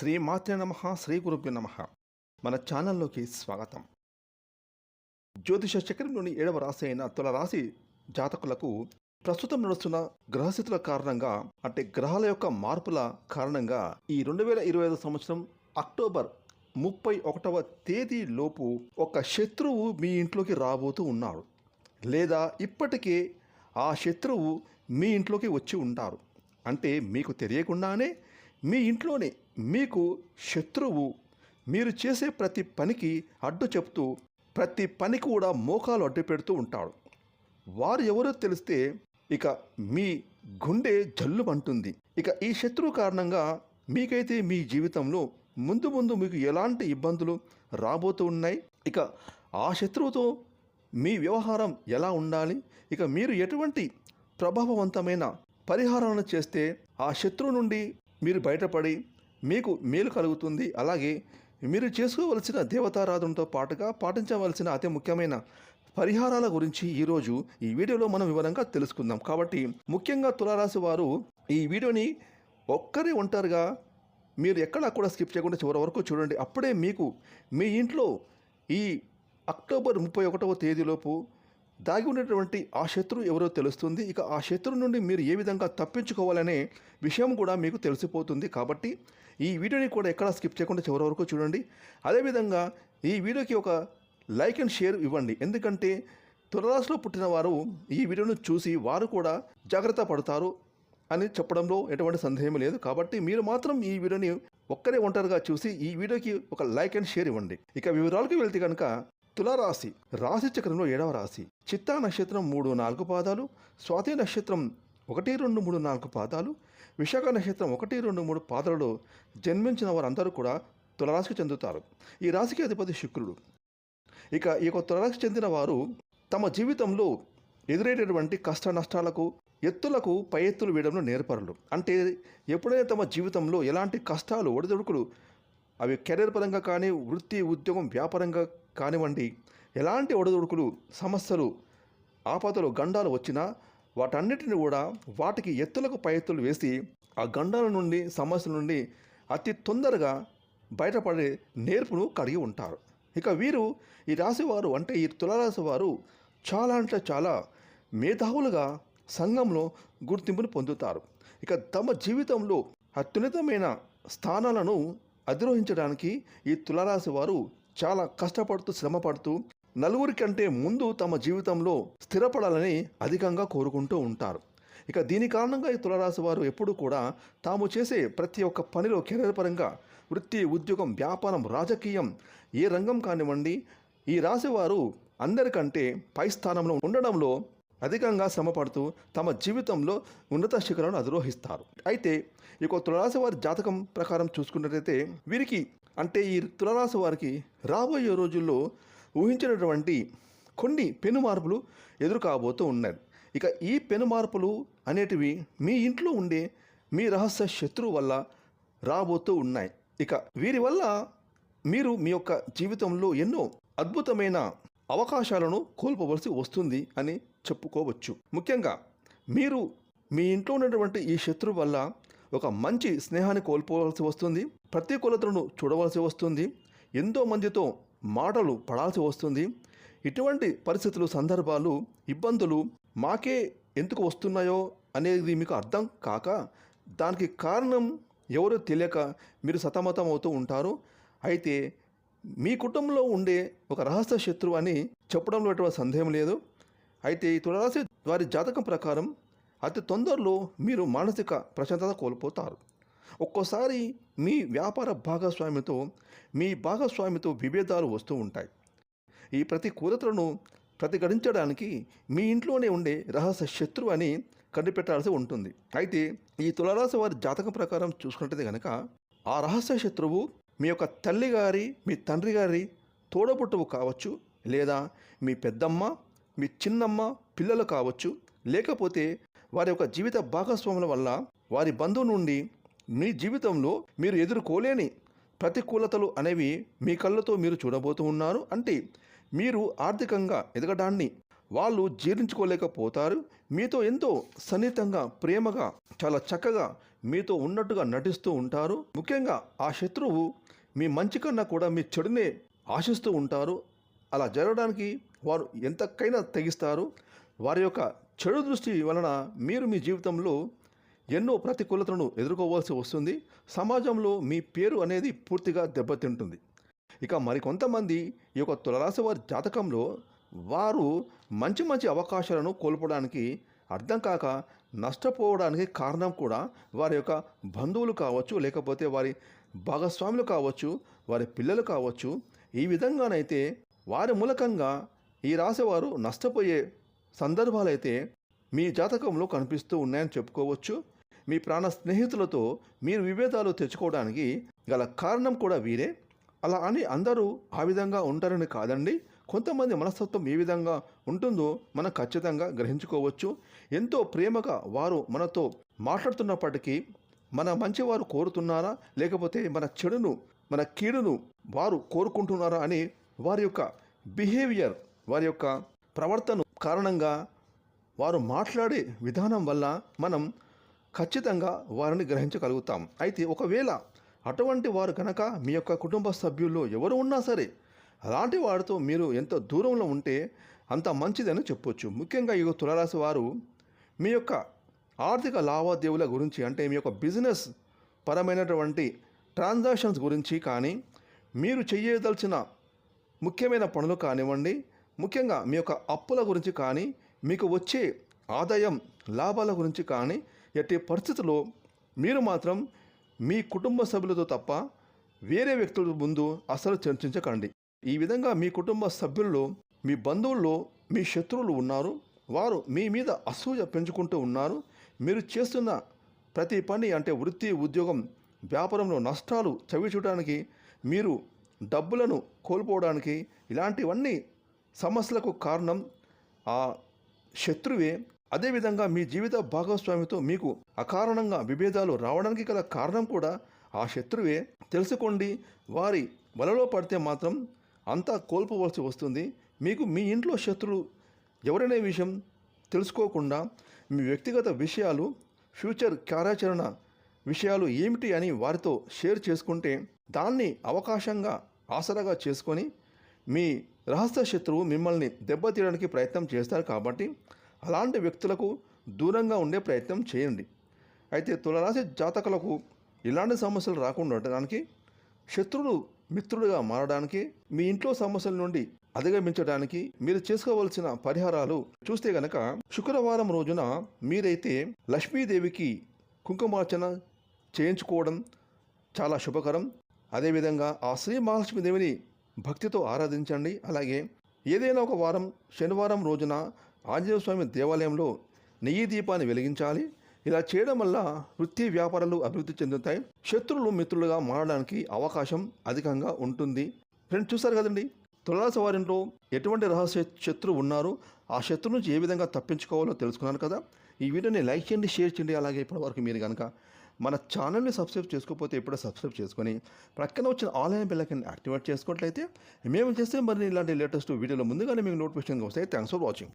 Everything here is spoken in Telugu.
శ్రీమాత్రే నమః, శ్రీ గురుభ్యో నమః. మన ఛానల్లోకి స్వాగతం. జ్యోతిష చక్రంలోని 7వ రాశి అయిన తులారాశి జాతకులకు ప్రస్తుతం నడుస్తున్న గ్రహస్థితుల కారణంగా, అంటే గ్రహాల యొక్క మార్పుల కారణంగా ఈ 2025 సంవత్సరం అక్టోబర్ 31వ తేదీ లోపు ఒక శత్రువు మీ ఇంట్లోకి రాబోతూ ఉన్నాడు, లేదా ఇప్పటికే ఆ శత్రువు మీ ఇంట్లోకి వచ్చి ఉంటారు. అంటే మీకు తెలియకుండానే మీ ఇంట్లోనే మీకు శత్రువు మీరు చేసే ప్రతి పనికి అడ్డు చెప్తూ, ప్రతి పని కూడా మోకాలు అడ్డు పెడుతూ ఉంటాడు. వారు ఎవరో తెలిస్తే ఇక మీ గుండె జల్లుమంటుంది. ఇక ఈ శత్రువు కారణంగా మీకైతే మీ జీవితంలో ముందు మీకు ఎలాంటి ఇబ్బందులు రాబోతూ ఉన్నాయి, ఇక ఆ శత్రువుతో మీ వ్యవహారం ఎలా ఉండాలి, ఇక మీరు ఎటువంటి ప్రభావవంతమైన పరిహారాలను చేస్తే ఆ శత్రువు నుండి మీరు బయటపడి మీకు మేలు కలుగుతుంది. అలాగే మీరు చేసుకోవలసిన దేవతారాధనతో పాటుగా పాటించవలసిన అతి ముఖ్యమైన పరిహారాల గురించి ఈరోజు ఈ వీడియోలో మనం వివరంగా తెలుసుకుందాం. కాబట్టి ముఖ్యంగా తులారాశి వారు ఈ వీడియోని ఒక్కరే ఒంటరిగా మీరు ఎక్కడా కూడా స్కిప్ చేయకుండా చివరి వరకు చూడండి. అప్పుడే మీకు మీ ఇంట్లో ఈ అక్టోబర్ 31వ తేదీలోపు దాగి ఉన్నటువంటి ఆ శత్రువు ఎవరో తెలుస్తుంది. ఇక ఆ శత్రువు నుండి మీరు ఏ విధంగా తప్పించుకోవాలనే విషయం కూడా మీకు తెలిసిపోతుంది. కాబట్టి ఈ వీడియోని కూడా ఎక్కడా స్కిప్ చేయకుండా చివరి వరకు చూడండి. అదేవిధంగా ఈ వీడియోకి ఒక లైక్ అండ్ షేర్ ఇవ్వండి. ఎందుకంటే తులారాశిలో పుట్టిన వారు ఈ వీడియోను చూసి వారు కూడా జాగ్రత్త పడతారు అని చెప్పడంలో ఎటువంటి సందేహం లేదు. కాబట్టి మీరు మాత్రం ఈ వీడియోని ఒక్కరే ఒంటరిగా చూసి ఈ వీడియోకి ఒక లైక్ అండ్ షేర్ ఇవ్వండి. ఇక వివరాలకు వెళ్తే కనుక తులారాశి రాశి చక్రంలో 7వ రాశి. చిత్తా నక్షత్రం 3-4 పాదాలు, స్వాతి నక్షత్రం 1-2-3-4 పాదాలు, విశాఖ నక్షత్రం 1-2-3 పాదాలలో జన్మించిన వారందరూ కూడా తులారాశికి చెందుతారు. ఈ రాశికి అధిపతి శుక్రుడు. ఇక ఈ యొక్క తులారాశికి చెందిన వారు తమ జీవితంలో ఎదురయ్యేటటువంటి కష్ట నష్టాలకు ఎత్తులకు పై ఎత్తులు వేయడంలో నేర్పరులు. అంటే ఎప్పుడైనా తమ జీవితంలో ఎలాంటి కష్టాలు ఒడిదుడుకులు, అవి కెరీర్ పరంగా కానీ, వృత్తి ఉద్యోగం వ్యాపారంగా కానివ్వండి, ఎలాంటి ఒడిదుడుకులు సమస్యలు ఆపదలు గండాలు వచ్చినా వాటన్నిటిని కూడా వాటికి ఎత్తులకు పై ఎత్తులు వేసి ఆ గండాల నుండి సమస్యల నుండి అతి తొందరగా బయటపడే నేర్పును కలిగి ఉంటారు. ఇక వీరు ఈ రాశి వారు, అంటే ఈ తులారాశి వారు చాలా అంటే చాలా మేధావులుగా సంఘంలో గుర్తింపును పొందుతారు. ఇక తమ జీవితంలో అత్యున్నతమైన స్థానాలను అధిరోహించడానికి ఈ తులారాశి వారు చాలా కష్టపడుతూ శ్రమపడుతూ నలుగురి కంటే ముందు తమ జీవితంలో స్థిరపడాలని అధికంగా కోరుకుంటూ ఉంటారు. ఇక దీని కారణంగా ఈ తులారాశి వారు ఎప్పుడూ కూడా తాము చేసే ప్రతి ఒక్క పనిలో కెరీర్ పరంగా, వృత్తి ఉద్యోగం వ్యాపారం రాజకీయం ఏ రంగం కానివ్వండి, ఈ రాశి వారు అందరికంటే పై స్థానంలో ఉండడంలో అధికంగా శ్రమపడుతూ తమ జీవితంలో ఉన్నత శిఖరాలను అధిరోహిస్తారు. అయితే ఈ తులారాశి వారి జాతకం ప్రకారం చూసుకున్నట్లయితే వీరికి, అంటే ఈ తులారాశి వారికి రాబోయే రోజుల్లో ఊహించినటువంటి కొన్ని పెను మార్పులు ఎదురు కాబోతూ ఉన్నాయి. ఇక ఈ పెను మార్పులు అనేటివి మీ ఇంట్లో ఉండే మీ రహస్య శత్రువు వల్ల రాబోతూ ఉన్నాయి. ఇక వీరి వల్ల మీరు మీ యొక్క జీవితంలో ఎన్నో అద్భుతమైన అవకాశాలను కోల్పోవలసి వస్తుంది అని చెప్పుకోవచ్చు. ముఖ్యంగా మీరు మీ ఇంట్లో ఉన్నటువంటి ఈ శత్రువు వల్ల ఒక మంచి స్నేహాన్ని కోల్పోవలసి వస్తుంది, ప్రతికూలతలను చూడవలసి వస్తుంది, ఎంతో మందితో మాటలు పడాల్సి వస్తుంది. ఇటువంటి పరిస్థితులు, సందర్భాలు, ఇబ్బందులు మాకే ఎందుకు వస్తున్నాయో అనేది మీకు అర్థం కాక దానికి కారణం ఎవరో తెలియక మీరు సతమతం అవుతూ ఉంటారు. అయితే మీ కుటుంబంలో ఉండే ఒక రహస్య శత్రువు అని చెప్పడంలో ఎటువంటి సందేహం లేదు. అయితే ఈ తులారాశి వారి జాతకం ప్రకారం అతి తొందరలో మీరు మానసిక ప్రశాంతత కోల్పోతారు. ఒక్కోసారి మీ వ్యాపార భాగస్వామితో విభేదాలు వస్తూ ఉంటాయి. ఈ ప్రతికూలతలను ప్రతిఘటించడానికి మీ ఇంట్లోనే ఉండే రహస్య శత్రువు అని కనిపెట్టాల్సి ఉంటుంది. అయితే ఈ తులారాశి వారి జాతకం ప్రకారం చూసుకున్నట్లయితే కనుక ఆ రహస్య శత్రువు మీ యొక్క తల్లి గారి, మీ తండ్రి గారి తోడబుట్టువు కావచ్చు, లేదా మీ పెద్దమ్మ, మీ చిన్నమ్మ పిల్లలు కావచ్చు, లేకపోతే వారి యొక్క జీవిత భాగస్వాముల వల్ల వారి బంధువు నుండి మీ జీవితంలో మీరు ఎదుర్కోలేని ప్రతికూలతలు అనేవి మీ కళ్ళతో మీరు చూడబోతూ ఉన్నారు. అంటే మీరు ఆర్థికంగా ఎదగడాన్ని వాళ్ళు జీర్ణించుకోలేకపోతారు. మీతో ఎంతో సన్నిహితంగా, ప్రేమగా, చాలా చక్కగా మీతో ఉన్నట్టుగా నటిస్తూ ఉంటారు. ముఖ్యంగా ఆ శత్రువు మీ మంచి కన్నా కూడా మీ చెడునే ఆశిస్తూ ఉంటారు. అలా జరగడానికి వారు ఎంతకైనా తెగిస్తారు. వారి యొక్క చెడు దృష్టి వలన మీరు మీ జీవితంలో ఎన్నో ప్రతికూలతలను ఎదుర్కోవాల్సి వస్తుంది. సమాజంలో మీ పేరు అనేది పూర్తిగా దెబ్బతింటుంది. ఇక మరికొంతమంది ఈ యొక్క తులరాశి వారి జాతకంలో వారు మంచి మంచి అవకాశాలను కోల్పోవడానికి, అర్థం కాక నష్టపోవడానికి కారణం కూడా వారి యొక్క బంధువులు కావచ్చు, లేకపోతే వారి భాగస్వాములు కావచ్చు, వారి పిల్లలు కావచ్చు. ఈ విధంగానైతే వారి మూలకంగా ఈ రాశివారు నష్టపోయే సందర్భాలైతే మీ జాతకంలో కనిపిస్తూ ఉన్నాయని చెప్పుకోవచ్చు. మీ ప్రాణ స్నేహితులతో మీరు విభేదాలు తెచ్చుకోవడానికి గల కారణం కూడా వీరే. అలా అని అందరూ ఆ విధంగా ఉంటారని కాదండి. కొంతమంది మనస్తత్వం ఏ విధంగా ఉంటుందో మనం ఖచ్చితంగా గ్రహించుకోవచ్చు. ఎంతో ప్రేమగా వారు మనతో మాట్లాడుతున్నప్పటికీ మన మంచి వారు కోరుతున్నారా, లేకపోతే మన చెడును, మన కీడును వారు కోరుకుంటున్నారా అని వారి యొక్క బిహేవియర్, వారి యొక్క ప్రవర్తన కారణంగా, వారు మాట్లాడే విధానం వల్ల మనం ఖచ్చితంగా వారిని గ్రహించగలుగుతాం. అయితే ఒకవేళ అటువంటి వారు కనుక మీ యొక్క కుటుంబ సభ్యుల్లో ఎవరు ఉన్నా సరే, అలాంటి వారితో మీరు ఎంత దూరంలో ఉంటే అంత మంచిదని చెప్పొచ్చు. ముఖ్యంగా ఈ తులారాశి వారు మీ యొక్క ఆర్థిక లావాదేవీల గురించి, అంటే మీ యొక్క బిజినెస్ పరమైనటువంటి ట్రాన్సాక్షన్స్ గురించి కానీ, మీరు చేయదలిచిన ముఖ్యమైన పనులు కానివ్వండి, ముఖ్యంగా మీ యొక్క అప్పుల గురించి కానీ, మీకు వచ్చే ఆదాయం లాభాల గురించి కానీ, ఎట్టి పరిస్థితుల్లో మీరు మాత్రం మీ కుటుంబ సభ్యులతో తప్ప వేరే వ్యక్తుల ముందు అసలు చర్చించకండి. ఈ విధంగా మీ కుటుంబ సభ్యుల్లో, మీ బంధువుల్లో మీ శత్రువులు ఉన్నారు. వారు మీ మీద అసూయ పెంచుకుంటూ ఉన్నారు. మీరు చేస్తున్న ప్రతి పని, అంటే వృత్తి, ఉద్యోగం, వ్యాపారంలో నష్టాలు చవిచూడడానికి, మీరు డబ్బులను కోల్పోవడానికి, ఇలాంటివన్నీ సమస్యలకు కారణం ఆ శత్రువే. అదేవిధంగా మీ జీవిత భాగస్వామితో మీకు అకారణంగా విభేదాలు రావడానికి గల కారణం కూడా ఆ శత్రువే. తెలుసుకోండి. వారి వలలో పడితే మాత్రం అంతా కోల్పోవలసి వస్తుంది. మీకు మీ ఇంట్లో శత్రువు ఎవరనే విషయం తెలుసుకోకుండా మీ వ్యక్తిగత విషయాలు, ఫ్యూచర్ కార్యాచరణ విషయాలు ఏమిటి అని వారితో షేర్ చేసుకుంటే, దాన్ని అవకాశంగా ఆసరాగా చేసుకొని మీ రహస్య శత్రువు మిమ్మల్ని దెబ్బతీయడానికి ప్రయత్నం చేస్తారు. కాబట్టి అలాంటి వ్యక్తులకు దూరంగా ఉండే ప్రయత్నం చేయండి. అయితే తులారాశి జాతకులకు ఇలాంటి సమస్యలు రాకుండా ఉండడానికి, శత్రువులు మిత్రులుగా మారడానికి, మీ ఇంట్లో సమస్యల నుండి అధిగమించడానికి మీరు చేసుకోవాల్సిన పరిహారాలు చూస్తే గనక, శుక్రవారం రోజున మీరైతే లక్ష్మీదేవికి కుంకుమార్చన చేయించుకోవడం చాలా శుభకరం. అదేవిధంగా ఆ శ్రీ మహాలక్ష్మీదేవిని భక్తితో ఆరాధించండి. అలాగే ఏదైనా ఒక వారం శనివారం రోజున ఆంజనేయ స్వామి దేవాలయంలో నెయ్యి దీపాన్ని వెలిగించాలి. ఇలా చేయడం వల్ల వృత్తి వ్యాపారాలు అభివృద్ధి చెందుతాయి. శత్రువులు మిత్రులుగా మారడానికి అవకాశం అధికంగా ఉంటుంది. ఫ్రెండ్స్, చూసారు కదండి, తులారాశి వారిలో ఎటువంటి రహస్య శత్రువు ఉన్నారు, ఆ శత్రువు నుంచి ఏ విధంగా తప్పించుకోవాలో తెలుసుకున్నాను కదా. ఈ వీడియోని లైక్ చేయండి, షేర్ చేయండి. అలాగే ఇప్పటివరకు మీరు కనుక మన ఛానల్ని సబ్స్క్రైబ్ చేసుకోకపోతే ఇప్పుడే సబ్స్క్రైబ్ చేసుకొని ప్రక్కన వచ్చిన ఆన్లైన్ బెల్ ఐకాన్ యాక్టివేట్ చేసుకున్నట్లయితే మేము చేస్తే మరి ఇలాంటి లేటెస్ట్ వీడియోలో ముందుగానే మీకు నోటిఫికేషన్ వస్తాయి. Thanks for watching.